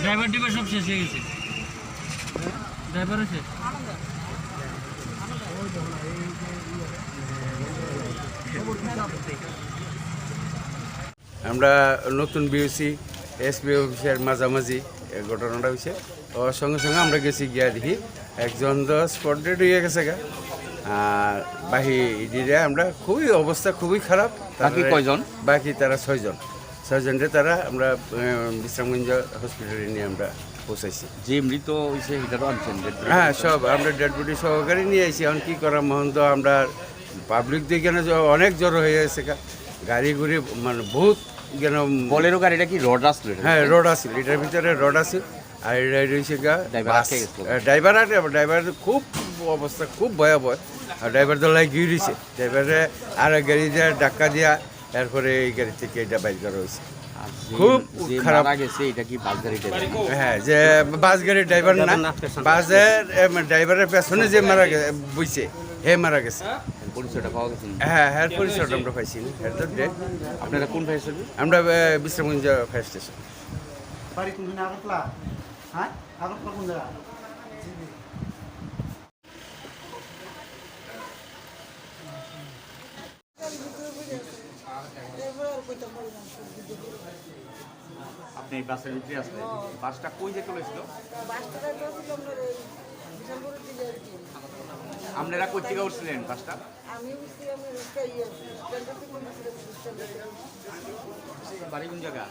Driver টিভার সব শেষ হয়ে গেছে, ড্রাইভারও শেষ। আমরা নতুন বিওসি এসপি অফিসের মাঝামাঝি ঘটনাটা হয়েছে। ওর সঙ্গে সঙ্গে আমরা গেছি গিয়া দেখি একজন তো স্পট ডেড হয়ে গেছে গা, আর বাকি দিদিরা আমরা খুবই অবস্থা খুবই খারাপ। বাকি কয়জন? বাকি তারা ছয়জনরে তারা আমরা বিশ্রামগঞ্জ হসপিটালে নিয়ে আমরা পৌঁছাইছি। যে মৃত হয়েছে সেটারও আনছেন? হ্যাঁ, সব আমরা ডেড বডি সহকারে নিয়ে আইছি। এখন কী করা মহন তো আমরা পাবলিক দিয়ে কেন অনেক জড়ো হয়ে গেছে, গাড়ি ঘুরি মানে বহুত কেন। বোলেরো গাড়িটা কি রড আসলো? হ্যাঁ, রড আসছিল, এটার ভিতরে রড আছে। আর এটা রয়েছে ড্রাইভার খুব অবস্থা খুব ভয়াবহ। আর ড্রাইভার তো লাই গিয়ে দিছে, ড্রাইভারে আর গাড়ি দিয়ে ধাক্কা দিয়া এরপরে এই গাড়ি থেকে এটা বাইর করা হয়েছে। খুব খারাপ গেছে। এটা কি বাস গাড়ি? হ্যাঁ, যে বাস গাড়ির ড্রাইভার না, বাসের ড্রাইভারের পেছনে যে মারা গেছে বইছে হে মারা গেছে। পরিচয়টা পাওয়া গেছে? হ্যাঁ, হ্যাঁ, পরিচয়টা আমরা পাইছি। আপনারা কোন ফায়ার সার্ভিস? আমরা বিশ্রামগঞ্জ ফায়ার স্টেশন। আপনি এই বাসের ভিতরে আসলেন, বাসটা কই যেতে হয়েছিল? আপনারা কই থেকে উঠছিলেন বাসটা? বাড়ি কোন জায়গা?